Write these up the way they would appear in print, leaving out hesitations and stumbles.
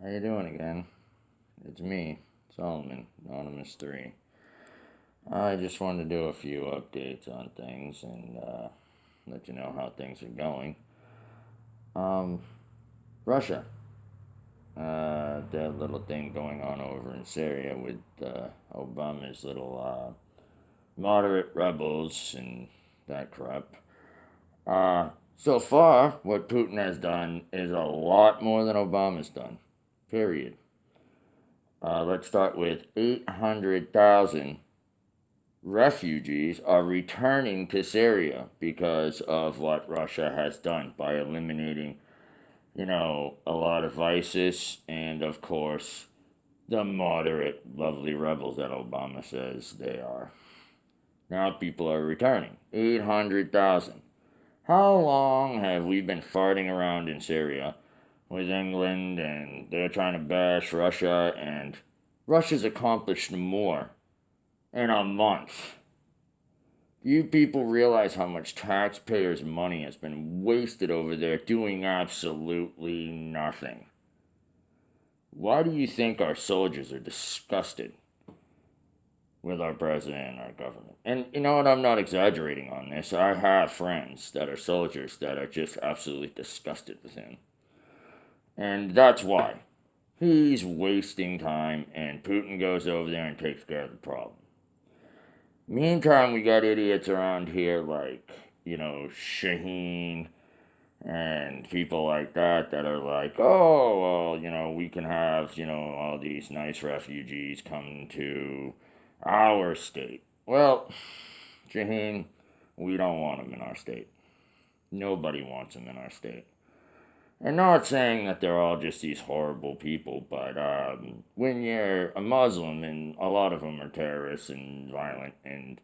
How you doing again? It's me, Solomon, Anonymous 3. I just wanted to do a few updates on things and let you know how things are going. Um, Russia. That little thing going on over in Syria with Obama's little moderate rebels and that crap. So far, what Putin has done is a lot more than Obama's done. Period. Let's start with 800,000 refugees are returning to Syria because of what Russia has done by eliminating, a lot of ISIS and, of course, the moderate, lovely rebels that Obama says they are. Now people are returning. 800,000. How long have we been farting around in Syria with England and they're trying to bash Russia, and Russia's accomplished more in a month? Do you people realize how much taxpayers' money has been wasted over there doing absolutely nothing? Why do you think our soldiers are disgusted with our president and our government? And you know what? I'm not exaggerating on this. I have friends that are soldiers that are just absolutely disgusted with him. And that's why. He's wasting time, and Putin goes over there and takes care of the problem. Meantime, we got idiots around here like, Shaheen and people like that are like, oh, well, we can have, all these nice refugees come to our state. Well, Shaheen, we don't want them in our state. Nobody wants them in our state. And not saying that they're all just these horrible people, but when you're a Muslim, and a lot of them are terrorists and violent, and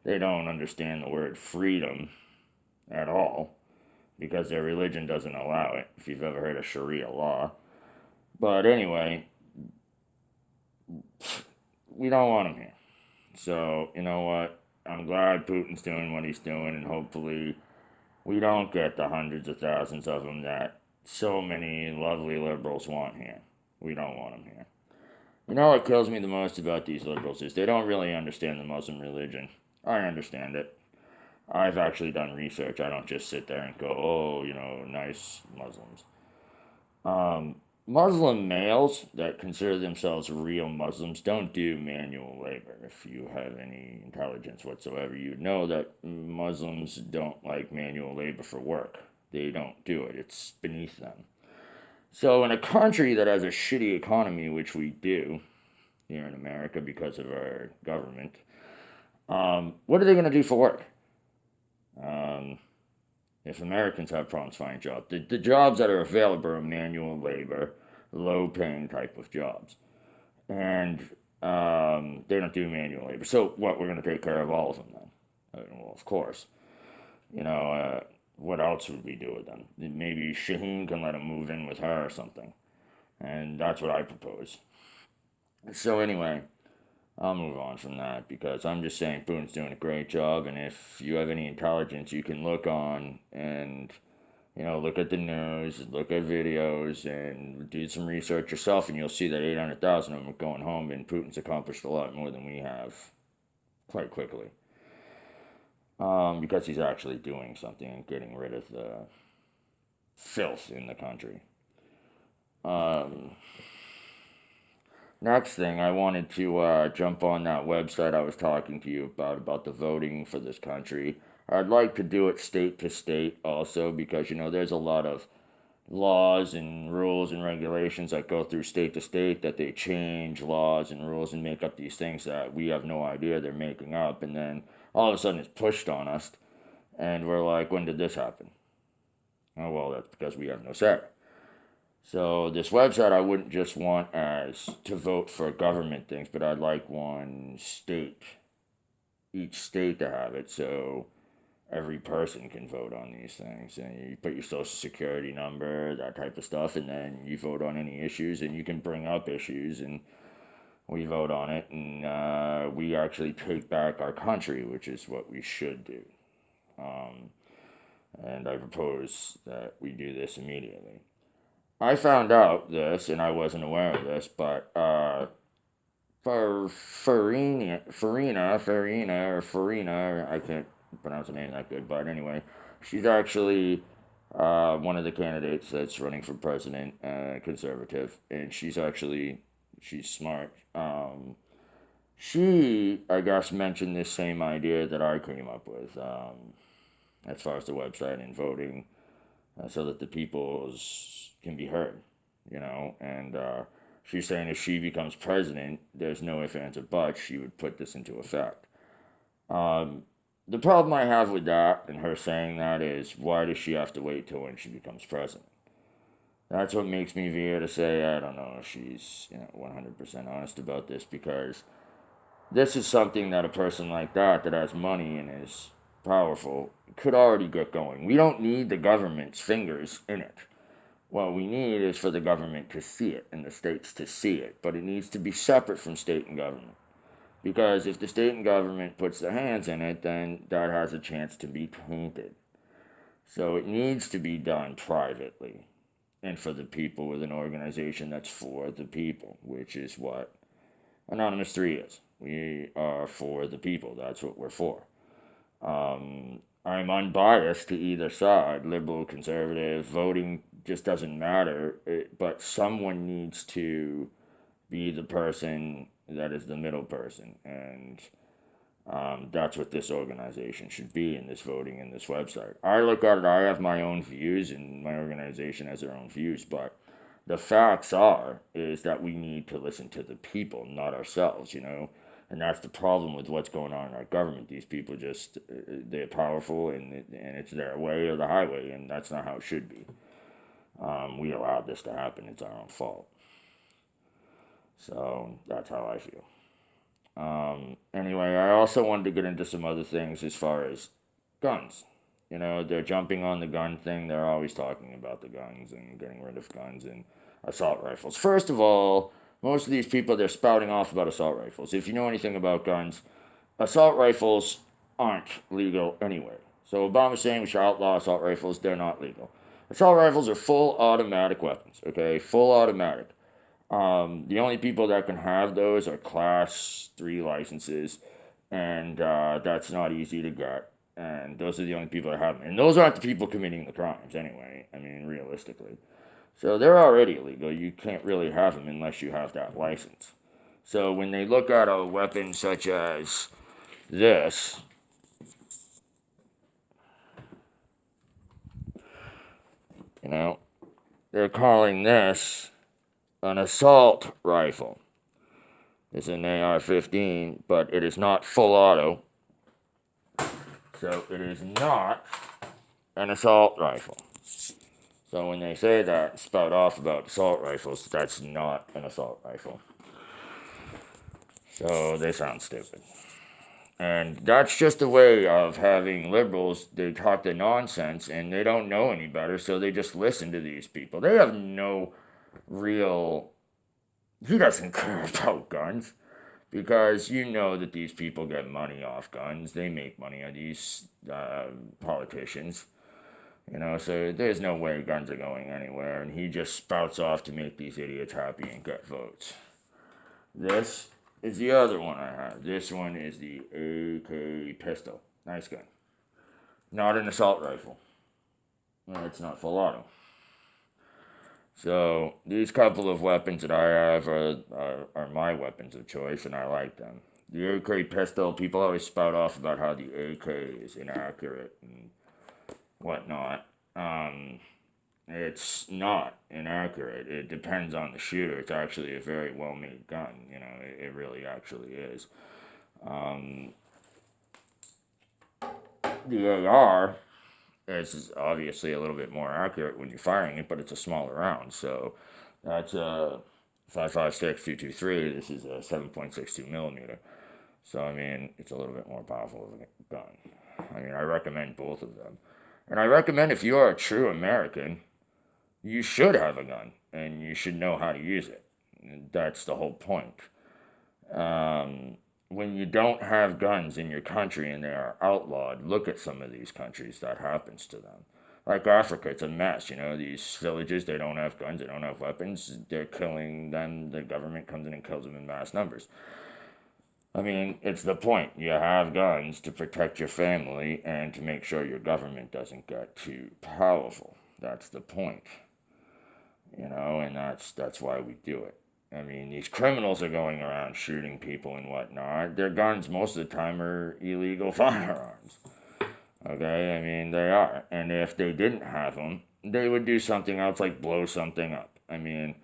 they don't understand the word freedom at all, because their religion doesn't allow it, if you've ever heard of Sharia law. But anyway, we don't want them here. So, you know what? I'm glad Putin's doing what he's doing, and hopefully we don't get the hundreds of thousands of them that so many lovely liberals want here. We don't want them here. You know what kills me the most about these liberals is they don't really understand the Muslim religion. I understand it. I've actually done research. I don't just sit there and go, oh, nice Muslims. Muslim males that consider themselves real Muslims don't do manual labor. If you have any intelligence whatsoever, you know that Muslims don't like manual labor for work. They don't do it. It's beneath them. So in a country that has a shitty economy, which we do here in America because of our government, what are they going to do for work? If Americans have problems finding jobs, the jobs that are available are manual labor, low-paying type of jobs. And they don't do manual labor. So what, we're going to take care of all of them then? Well, of course. What else would we do with them? Maybe Shaheen can let him move in with her or something. And that's what I propose. So anyway, I'll move on from that because I'm just saying Putin's doing a great job, and if you have any intelligence, you can look on and, look at the news, look at videos, and do some research yourself, and you'll see that 800,000 of them are going home, and Putin's accomplished a lot more than we have quite quickly. Because he's actually doing something and getting rid of the filth in the country. Next thing, I wanted to jump on that website I was talking to you about the voting for this country. I'd like to do it state to state also because, there's a lot of laws and rules and regulations that go through state to state that they change laws and rules and make up these things that we have no idea they're making up. And then all of a sudden it's pushed on us. And we're like, when did this happen? Oh, well, that's because we have no say. So this website I wouldn't just want as to vote for government things, but I'd like each state to have it so every person can vote on these things. And you put your social security number, that type of stuff, and then you vote on any issues, and you can bring up issues, and we vote on it, and we actually take back our country, which is what we should do. And I propose that we do this immediately. I found out this, and I wasn't aware of this, but for Farina, I can't pronounce the name that good, but anyway, she's actually one of the candidates that's running for president, conservative, and she's smart. She, I guess, mentioned this same idea that I came up with, as far as the website and voting, so that the peoples can be heard, and she's saying if she becomes president, there's no ifs, ands, or buts, she would put this into effect. Um, the problem I have with that and her saying that is why does she have to wait till when she becomes president? That's what makes me veer to say I don't know if she's 100% honest about this, because this is something that a person like that has money and is powerful could already get going. We don't need the government's fingers in it. What we need is for the government to see it and the states to see it, but it needs to be separate from state and government. Because if the state and government puts their hands in it, then that has a chance to be tainted. So it needs to be done privately and for the people with an organization that's for the people, which is what Anonymous 3 is. We are for the people. That's what we're for. I'm unbiased to either side, liberal, conservative, voting just doesn't matter, but someone needs to be the person that is the middle person, and that's what this organization should be in this voting in this website. I look at it, I have my own views, and my organization has their own views, but the facts is that we need to listen to the people, not ourselves, and that's the problem with what's going on in our government. These people just, they're powerful, and it's their way or the highway, and that's not how it should be. We allowed this to happen. It's our own fault. So that's how I feel. Anyway, I also wanted to get into some other things as far as guns. They're jumping on the gun thing. They're always talking about the guns and getting rid of guns and assault rifles. First of all, most of these people, they're spouting off about assault rifles. If you know anything about guns, assault rifles aren't legal anyway. So Obama's saying we should outlaw assault rifles. They're not legal. Assault rifles are full automatic weapons, okay? Full automatic. The only people that can have those are Class 3 licenses, and that's not easy to get. And those are the only people that have them. And those aren't the people committing the crimes anyway, I mean, realistically. So they're already illegal. You can't really have them unless you have that license. So when they look at a weapon such as this, they're calling this an assault rifle. It's an AR-15, but it is not full auto. So it is not an assault rifle. So when they say that, spout off about assault rifles, that's not an assault rifle. So they sound stupid. And that's just a way of having liberals, they talk the nonsense and they don't know any better, so they just listen to these people. They have no real... He doesn't care about guns. Because that these people get money off guns. They make money on these politicians. So there's no way guns are going anywhere. And he just spouts off to make these idiots happy and get votes. This is the other one I have. This one is the AK pistol. Nice gun. Not an assault rifle. Well, it's not full auto. So these couple of weapons that I have are my weapons of choice, and I like them. The AK pistol, people always spout off about how the AK is inaccurate and whatnot. It's not inaccurate. It depends on the shooter. It's actually a very well-made gun. It really actually is. The AR is obviously a little bit more accurate when you're firing it, but it's a smaller round. So that's a 5.56 .223. This is a 7.62 millimeter. So I mean, it's a little bit more powerful of a gun. I mean, I recommend both of them, and I recommend if you are a true American, you should have a gun and you should know how to use it. And that's the whole point. When you don't have guns in your country and they are outlawed, look at some of these countries that happens to them. Like Africa, it's a mess. These villages, they don't have guns, they don't have weapons. They're killing them. The government comes in and kills them in mass numbers. I mean, it's the point. You have guns to protect your family and to make sure your government doesn't get too powerful. That's the point. And that's why we do it. I mean, these criminals are going around shooting people and whatnot. Their guns, most of the time, are illegal firearms. Okay? I mean, they are. And if they didn't have them, they would do something else like blow something up. I mean,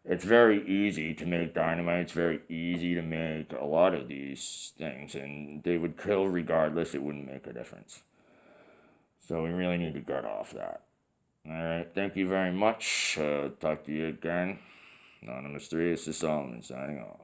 it's very easy to make dynamite. It's very easy to make a lot of these things. And they would kill regardless. It wouldn't make a difference. So we really need to get off that. Alright, thank you very much. Talk to you again. Anonymous 3, this is Solomon signing off.